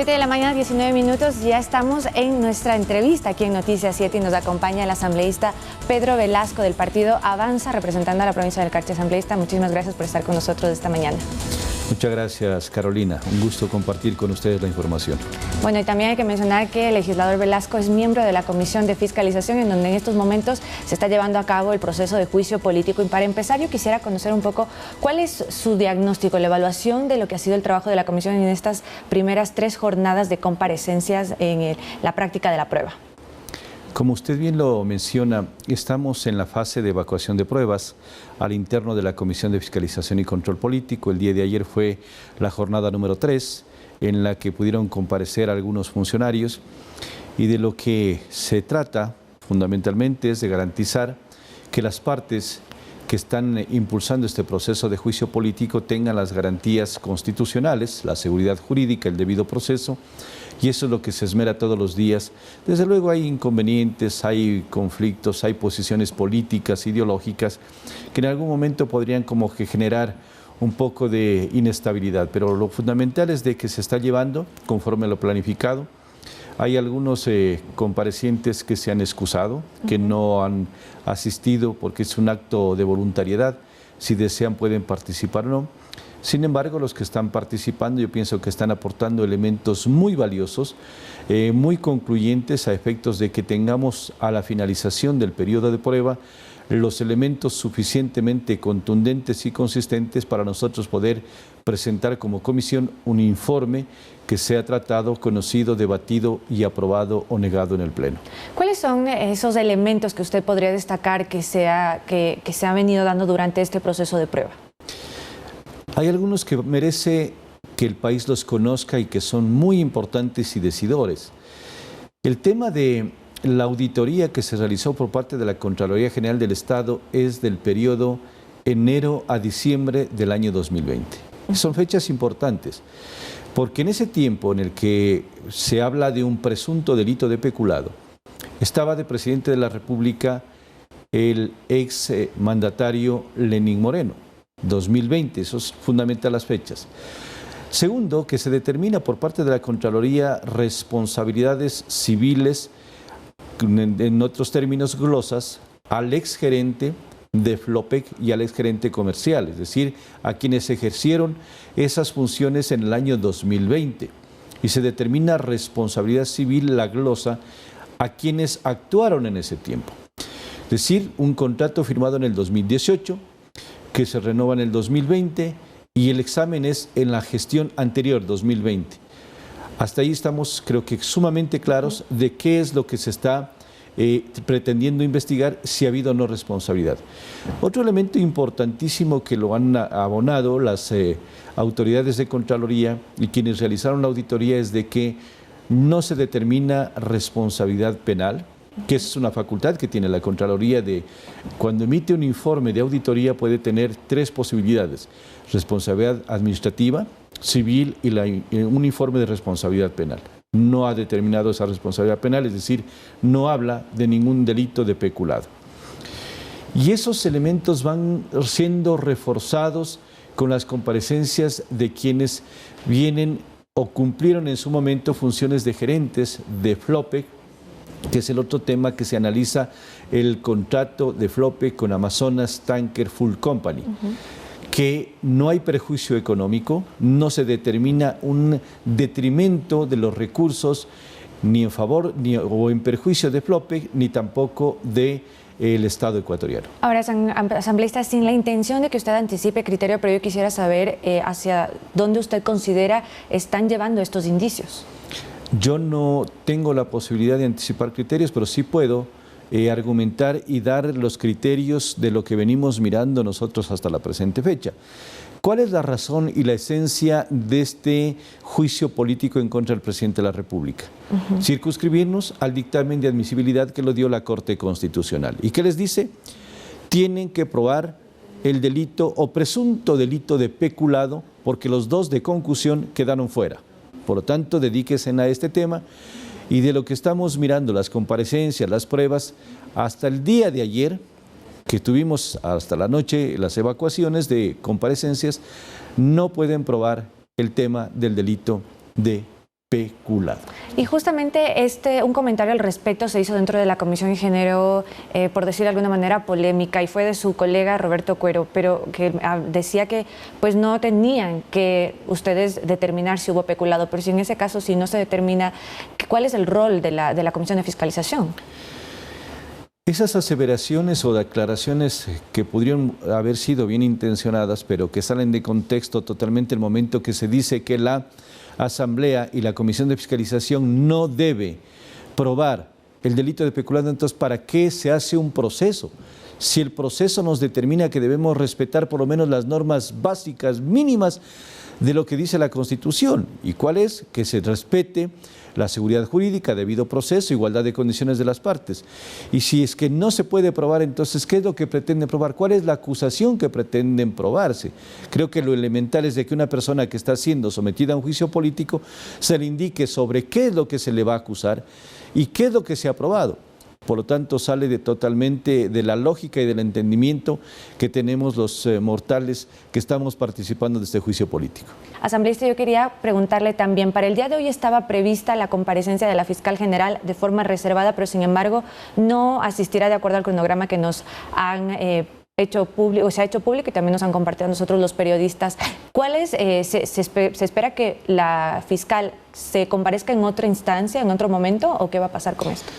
7 de la mañana, 19 minutos, ya estamos en nuestra entrevista aquí en Noticias 7 y nos acompaña el asambleísta Pedro Velasco del partido Avanza, representando a la provincia del Carchi. Asambleísta, muchísimas gracias por estar con nosotros esta mañana. Muchas gracias, Carolina. Un gusto compartir con ustedes la información. Bueno, y también hay que mencionar que el legislador Velasco es miembro de la Comisión de Fiscalización, en donde en estos momentos se está llevando a cabo el proceso de juicio político. Y para empezar, yo quisiera conocer un poco cuál es su diagnóstico, la evaluación de lo que ha sido el trabajo de la Comisión en estas primeras 3 jornadas de comparecencias en la práctica de la prueba. Como usted bien lo menciona, estamos en la fase de evacuación de pruebas al interno de la Comisión de Fiscalización y Control Político. El día de ayer fue la jornada número 3, en la que pudieron comparecer algunos funcionarios, y de lo que se trata fundamentalmente es de garantizar que las partes que están impulsando este proceso de juicio político tengan las garantías constitucionales, la seguridad jurídica, el debido proceso, y eso es lo que se esmera todos los días. Desde luego hay inconvenientes, hay conflictos, hay posiciones políticas, ideológicas, que en algún momento podrían como que generar un poco de inestabilidad, pero lo fundamental es de que se está llevando conforme a lo planificado. Hay algunos comparecientes que se han excusado, que no han asistido porque es un acto de voluntariedad. Si desean pueden participar o no. Sin embargo, los que están participando, yo pienso que están aportando elementos muy valiosos, muy concluyentes a efectos de que tengamos a la finalización del periodo de prueba los elementos suficientemente contundentes y consistentes para nosotros poder presentar como comisión un informe que sea tratado, conocido, debatido y aprobado o negado en el Pleno. ¿Cuáles son esos elementos que usted podría destacar que se ha venido dando durante este proceso de prueba? Hay algunos que merece que el país los conozca y que son muy importantes y decidores. El tema de la auditoría que se realizó por parte de la Contraloría General del Estado es del periodo enero a diciembre del año 2020. Son fechas importantes, porque en ese tiempo en el que se habla de un presunto delito de peculado, estaba de presidente de la República el ex mandatario Lenín Moreno. 2020, eso es fundamental las fechas. Segundo, que se determina por parte de la Contraloría responsabilidades civiles, en otros términos glosas, al exgerente de Flopec y al exgerente comercial, es decir, a quienes ejercieron esas funciones en el año 2020. Y se determina responsabilidad civil, la glosa, a quienes actuaron en ese tiempo. Es decir, un contrato firmado en el 2018, que se renova en el 2020, y el examen es en la gestión anterior, 2020. Hasta ahí estamos, creo que sumamente claros de qué es lo que se está pretendiendo investigar, si ha habido o no responsabilidad. Otro elemento importantísimo que lo han abonado las autoridades de Contraloría y quienes realizaron la auditoría es de que no se determina responsabilidad penal, que es una facultad que tiene la Contraloría de, cuando emite un informe de auditoría, puede tener 3 posibilidades: responsabilidad administrativa, civil y un informe de responsabilidad penal. No ha determinado esa responsabilidad penal, es decir, no habla de ningún delito de peculado. Y esos elementos van siendo reforzados con las comparecencias de quienes vienen o cumplieron en su momento funciones de gerentes de Flopec, que es el otro tema que se analiza, el contrato de Flopec con Amazonas Tanker Full Company, que no hay perjuicio económico, no se determina un detrimento de los recursos ni en favor o en perjuicio de Flopec, ni tampoco del Estado ecuatoriano. Ahora, asambleísta, sin la intención de que usted anticipe criterio, pero yo quisiera saber hacia dónde usted considera están llevando estos indicios. Yo no tengo la posibilidad de anticipar criterios, pero sí puedo argumentar y dar los criterios de lo que venimos mirando nosotros hasta la presente fecha. ¿Cuál es la razón y la esencia de este juicio político en contra del presidente de la República? Circunscribirnos al dictamen de admisibilidad que lo dio la Corte Constitucional. ¿Y qué les dice? Tienen que probar el delito o presunto delito de peculado, porque los 2 de concusión quedaron fuera. Por lo tanto, dedíquense a este tema. Y de lo que estamos mirando, las comparecencias, las pruebas, hasta el día de ayer, que tuvimos hasta la noche las evacuaciones de comparecencias, no pueden probar el tema del delito de peculado. Y justamente un comentario al respecto se hizo dentro de la comisión y generó, por decir de alguna manera, polémica, y fue de su colega Roberto Cuero, pero que decía que pues no tenían que ustedes determinar si hubo peculado, pero si en ese caso, si no se determina, ¿cuál es el rol de la comisión de fiscalización? Esas aseveraciones o declaraciones que pudieron haber sido bien intencionadas, pero que salen de contexto totalmente el momento que se dice que la Asamblea y la Comisión de Fiscalización no debe probar el delito de peculado, entonces ¿para qué se hace un proceso? Si el proceso nos determina que debemos respetar por lo menos las normas básicas, mínimas de lo que dice la Constitución. ¿Y cuál es? Que se respete la seguridad jurídica, debido proceso, igualdad de condiciones de las partes. Y si es que no se puede probar, entonces, ¿qué es lo que pretenden probar? ¿Cuál es la acusación que pretenden probarse? Creo que lo elemental es de que una persona que está siendo sometida a un juicio político se le indique sobre qué es lo que se le va a acusar y qué es lo que se ha probado. Por lo tanto, sale totalmente de la lógica y del entendimiento que tenemos los mortales que estamos participando de este juicio político. Asambleísta, yo quería preguntarle también, para el día de hoy estaba prevista la comparecencia de la fiscal general de forma reservada, pero sin embargo no asistirá de acuerdo al cronograma que nos han hecho público, se ha hecho público y también nos han compartido a nosotros los periodistas. ¿Cuál se espera que la fiscal se comparezca en otra instancia, en otro momento, o qué va a pasar con esto?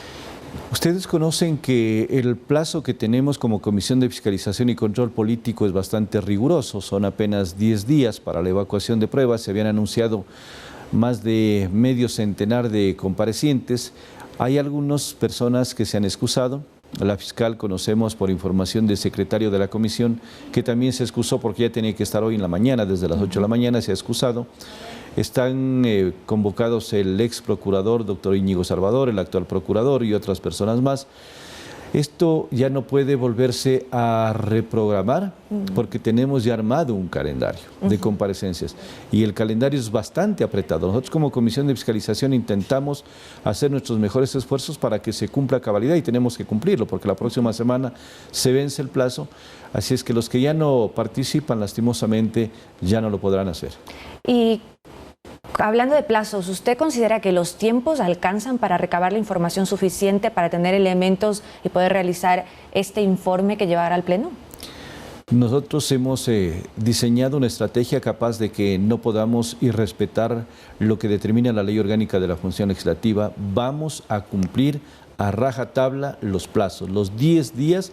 Ustedes conocen que el plazo que tenemos como Comisión de Fiscalización y Control Político es bastante riguroso, son apenas 10 días para la evacuación de pruebas, se habían anunciado más de medio centenar de comparecientes, hay algunas personas que se han excusado. La fiscal conocemos por información del secretario de la comisión que también se excusó porque ya tenía que estar hoy en la mañana, desde las 8 de la mañana se ha excusado. Están convocados el ex procurador, doctor Íñigo Salvador, el actual procurador y otras personas más. Esto ya no puede volverse a reprogramar porque tenemos ya armado un calendario de comparecencias y el calendario es bastante apretado. Nosotros como Comisión de Fiscalización intentamos hacer nuestros mejores esfuerzos para que se cumpla a cabalidad y tenemos que cumplirlo porque la próxima semana se vence el plazo, así es que los que ya no participan lastimosamente ya no lo podrán hacer. Y hablando de plazos, ¿usted considera que los tiempos alcanzan para recabar la información suficiente para tener elementos y poder realizar este informe que llevará al Pleno? Nosotros hemos diseñado una estrategia capaz de que no podamos irrespetar lo que determina la Ley Orgánica de la Función Legislativa. Vamos a cumplir a rajatabla los plazos, los 10 días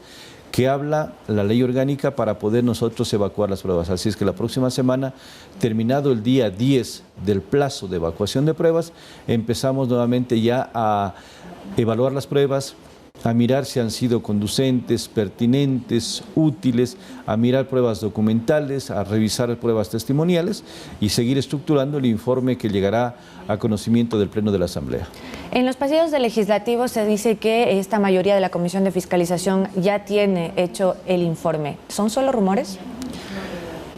que habla la ley orgánica para poder nosotros evacuar las pruebas. Así es que la próxima semana, terminado el día 10 del plazo de evacuación de pruebas, empezamos nuevamente ya a evaluar las pruebas, a mirar si han sido conducentes, pertinentes, útiles, a mirar pruebas documentales, a revisar pruebas testimoniales y seguir estructurando el informe que llegará a conocimiento del Pleno de la Asamblea. En los pasillos del Legislativo se dice que esta mayoría de la Comisión de Fiscalización ya tiene hecho el informe. ¿Son solo rumores?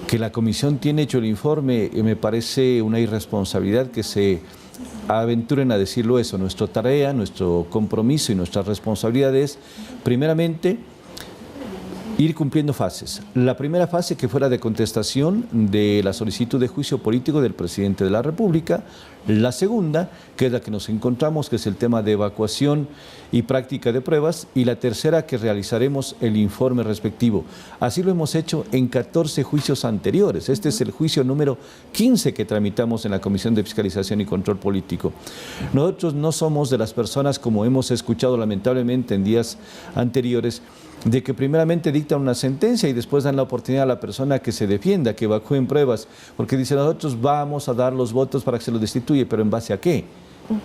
Que la Comisión tiene hecho el informe me parece una irresponsabilidad que se aventuren a decirlo eso. Nuestra tarea, nuestro compromiso y nuestra responsabilidad es, primeramente, ir cumpliendo fases. La primera fase que fue la de contestación de la solicitud de juicio político del presidente de la República. La segunda, que es la que nos encontramos, que es el tema de evacuación y práctica de pruebas. Y la tercera, que realizaremos el informe respectivo. Así lo hemos hecho en 14 juicios anteriores. Este es el juicio número 15 que tramitamos en la Comisión de Fiscalización y Control Político. Nosotros no somos de las personas, como hemos escuchado lamentablemente en días anteriores, de que primeramente dictan una sentencia y después dan la oportunidad a la persona que se defienda, que evacúen pruebas, porque dicen nosotros vamos a dar los votos para que se lo destituya, pero ¿en base a qué?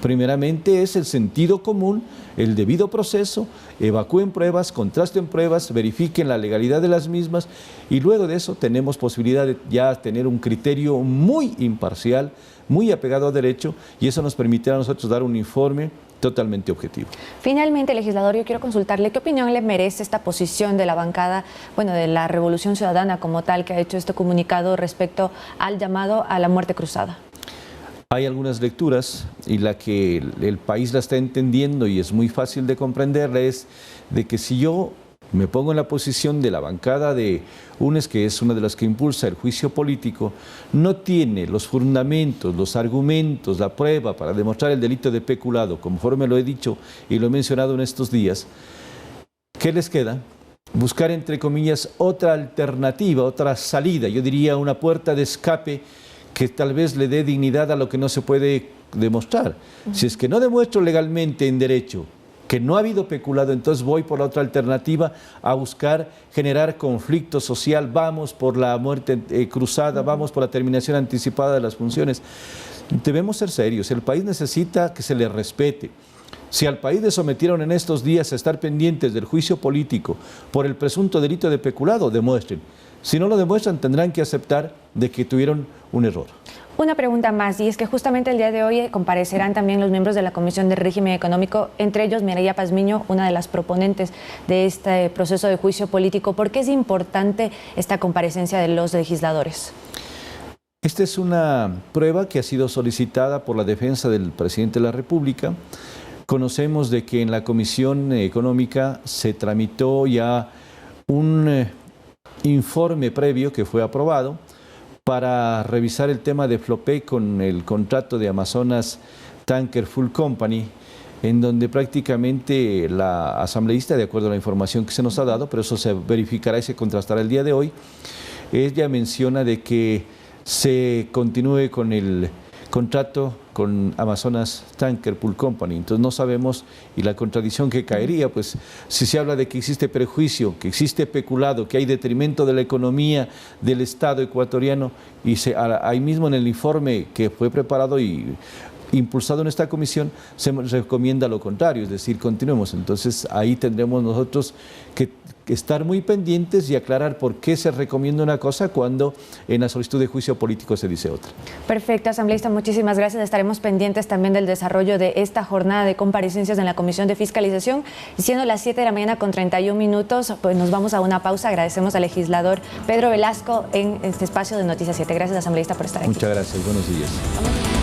Primeramente es el sentido común, el debido proceso, evacúen pruebas, contrasten pruebas, verifiquen la legalidad de las mismas y luego de eso tenemos posibilidad de ya tener un criterio muy imparcial, muy apegado a derecho y eso nos permitirá a nosotros dar un informe totalmente objetivo. Finalmente, legislador, yo quiero consultarle qué opinión le merece esta posición de la bancada, bueno, de la Revolución Ciudadana como tal, que ha hecho este comunicado respecto al llamado a la muerte cruzada. Hay algunas lecturas y la que el país la está entendiendo y es muy fácil de comprenderla es de que si yo me pongo en la posición de la bancada de UNES, que es una de las que impulsa el juicio político, no tiene los fundamentos, los argumentos, la prueba para demostrar el delito de peculado, conforme lo he dicho y lo he mencionado en estos días, ¿qué les queda? Buscar, entre comillas, otra alternativa, otra salida, yo diría una puerta de escape que tal vez le dé dignidad a lo que no se puede demostrar. Si es que no demuestro legalmente en derecho que no ha habido peculado, entonces voy por la otra alternativa a buscar generar conflicto social, vamos por la muerte cruzada, vamos por la terminación anticipada de las funciones. Debemos ser serios, el país necesita que se le respete. Si al país le sometieron en estos días a estar pendientes del juicio político por el presunto delito de peculado, demuestren. Si no lo demuestran, tendrán que aceptar de que tuvieron un error. Una pregunta más, y es que justamente el día de hoy comparecerán también los miembros de la Comisión de Régimen Económico, entre ellos Mireya Pazmiño, una de las proponentes de este proceso de juicio político. ¿Por qué es importante esta comparecencia de los legisladores? Esta es una prueba que ha sido solicitada por la defensa del presidente de la República. Conocemos de que en la Comisión Económica se tramitó ya un informe previo que fue aprobado para revisar el tema de Flopec con el contrato de Amazonas Tanker Full Company, en donde prácticamente la asambleísta, de acuerdo a la información que se nos ha dado, pero eso se verificará y se contrastará el día de hoy, ella menciona de que se continúe con el contrato con Amazonas Tanker Full Company. Entonces no sabemos, y la contradicción que caería, pues si se habla de que existe prejuicio, que existe peculado, que hay detrimento de la economía del Estado ecuatoriano, y ahí mismo en el informe que fue preparado y impulsado en esta comisión se recomienda lo contrario, es decir, continuemos. Entonces ahí tendremos nosotros que estar muy pendientes y aclarar por qué se recomienda una cosa cuando en la solicitud de juicio político se dice otra. Perfecto, asambleísta, muchísimas gracias. Estaremos pendientes también del desarrollo de esta jornada de comparecencias en la Comisión de Fiscalización. Y siendo las 7 de la mañana con 31 minutos, pues nos vamos a una pausa. Agradecemos al legislador Pedro Velasco en este espacio de Noticias 7. Gracias, asambleísta, por estar aquí. Muchas gracias, buenos días.